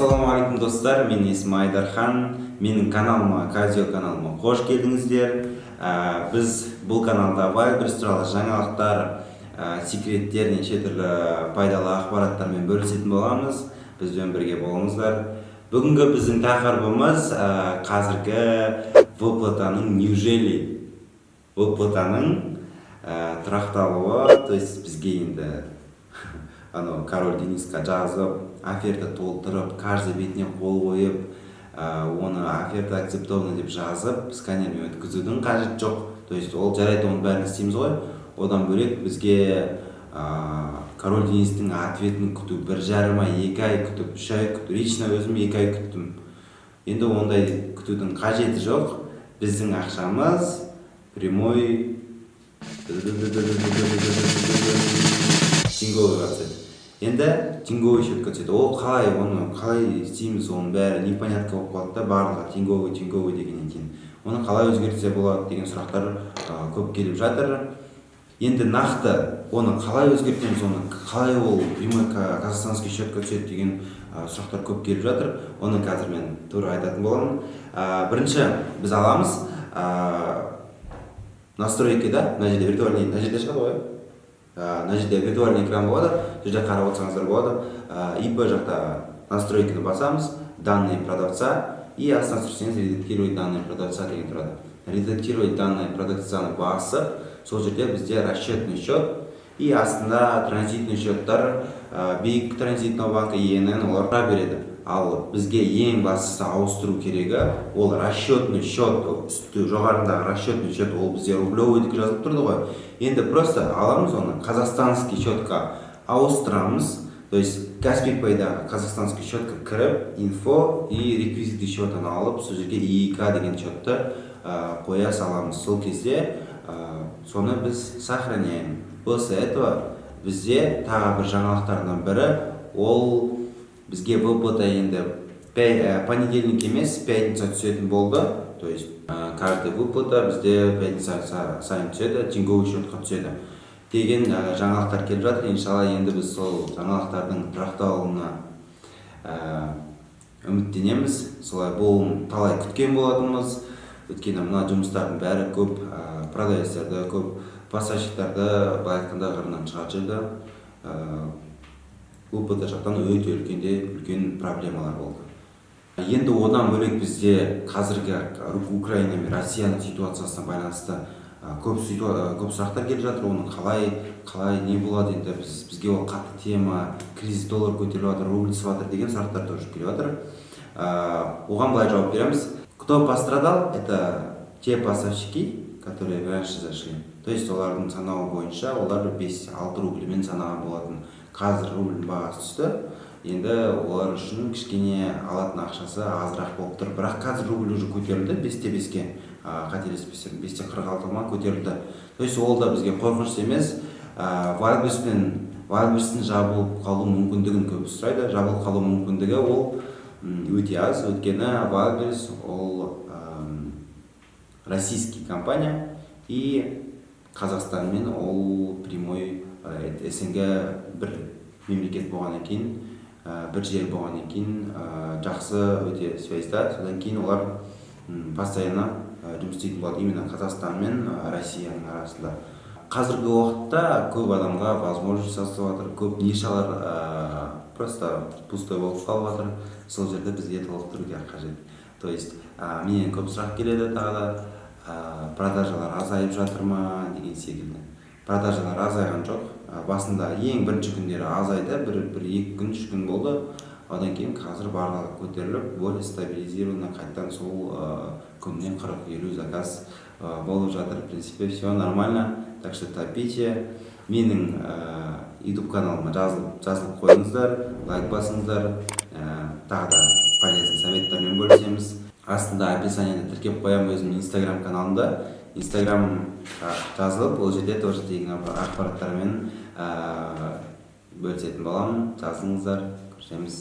Ассалаумағалейкум достар, мен есімім Айдархан. Менің каналыма, Казио каналыма қош келдіңіздер. Біз бұл каналда Wildberries туралы жаңалықтар, секреттер, неше түрлі пайдалы ақпараттармен бөлісетін боламыз. Бізбен бірге болыңыздар. Бүгінгі біздің тақырыбымыз қазіргі выплатаның неужели выплатаның тұрақталуы, то есть бізге енді король Денисқа жазып, оферта толтырып, каждый бетіне қол қойып, оны оферта акцептована деп жазып, сканермен өткізудің қажет жоқ. То есть ол жарайды, оның бәрін істейміз ғой. Одан бөлек бізге король Денистің ответін күту, 1,5 ай, 2 ай күтіп, 3 ай күтіп, лично өзім 2 ай күттім. Енді ондай күтудің қажеті жоқ. Біздің ақшамыз прямой тинговыйға түседі. Енді тинговый счетқа түседі. Ол қалай, оны қалай істейміз, оның бәрі непонятка болып қалды да, барлығы тинговый дегеннен кейін. Оны қалай өзгертсе болады деген сұрақтар көп келіп жатыр. Енді нақты оны қалай өзгертеміз, оны қалай ол прямой казахстанский счетқа түседі деген сұрақтар көп келіп жатыр. Оны қазір мен тура айтатын боламын. Бірінші біз аламыз настройки, да, мына жерде виртуальный, мына жерде шығады ғой. Мына жерде виртуальный экран болады, жерде қарап отырсаңыздар болады. ИП жақта настройканы басамыз, данные продавца, и астына түсірсеңіз редактировать данные продавца деген тұрады. Редактировать данные продавцаны басып, сол жерде бізде расчетный счет и астында транзитный счеттар, Биг транзитного банка, ИНН олар береді. Ал бізге ең бастысы ауыстыру керегі, ол расчетный счет, үсті жоғарындағы расчетный счет, ол бізде рублевый деп жазылып тұрды ғой. Енді просто аламыз оны, казахстанский счетқа ауыстырамыз, то есть Каспий Пайдағы казахстанский счетқа кіріп, инфо и реквизиты счетаны алып, сол жерге ИИК деген счетты қоя саламыз. Сол кезде соны біз сохраняем. После этого бізде тағы бір жаңалықтардан бірі, ол бізге выплата енді понедельник емес, пятница түсетін болды. То есть каждый выплата бізде пятница сайын түседі, тинговый счетқа түседі деген жаңалықтар келіп жатыр. Иншалла, енді біз сол жаңалықтардың тұрақталуына үміттенеміз. Солай болуын талай күткен болатынбыз. Өйткені мына жұмыстардың бәрі көп, продавецтерді, көп поставщиктарды былай айтқанда қырынан шығарып жүрді. Выплата жақтан өте үлкен проблемалар болды. Енді одан бөлек бізде қазіргі Украина мен Россияның ситуациясына байланысты көп сұрақтар келіп жатыр. Оның қалай не болады, енді бізге ол қатты тема, кризис, доллар көтеріліп жатыр, рубль түсіп жатыр деген сұрақтар тоже келіп жатыр. Оған былай жауап береміз. Кто пострадал? Это те поставщики, которые раньше зашли. То есть олардың санауы бойынша олар 5-6 рубльмен санаған болатын. Қазір рубльдің бағасы түсті. Енді олар үшін кішкене алатын ақшасы азырақ болып тұр. Бірақ қазір рубль уже көтерілді, 5-5-ке, қателеспесем, 5-46-ға көтерілді. То есть ол да бізге қорқыныш емес. Wildberries'тің жабылып қалу мүмкіндігін көп сұрайды. Жабылып қалу мүмкіндігі ол өте аз. Өйткені Wildberries ол российский компания, и Қазақстанмен ол прямой СНГ бір мемлекет болғаннан кейін, бір жер болғаннан кейін жақсы өте связьда. Содан кейін олар постоянно жұмыс істейтін болады именно Қазақстан мен Россияның арасында. Қазіргі уақытта көп адамға возможность жасап жатыр, көп нишалар просто пустой болып қалып жатыр. Сол жерде бізге толықтыруға қажет. То есть менен көп сұрақ келеді тағы да, продажалар азайып жатыр ма деген секілді. Продажалар азайған жоқ. Басында ең бірінші күндері азайды, 1-2 күн, 3 күн болды. Одан кейін қазір барлығы көтеріліп, более стабилизированно қайттан сол күннен 40-50 заказ болып жатыр. В принципе, все нормально. Так что топите. Менің YouTube каналыма жазылып қойыңыздар, лайк басыңыздар. Тағы да полезный советтармен бөлісеміз. Астында описаниеде тіркеп қоямын өзімнің Instagram каналымда. Instagram жазылып, ол жерде тоже тегін ақпараттармен бөлісетін боламын. Жазылыңыздар, көрісеміз.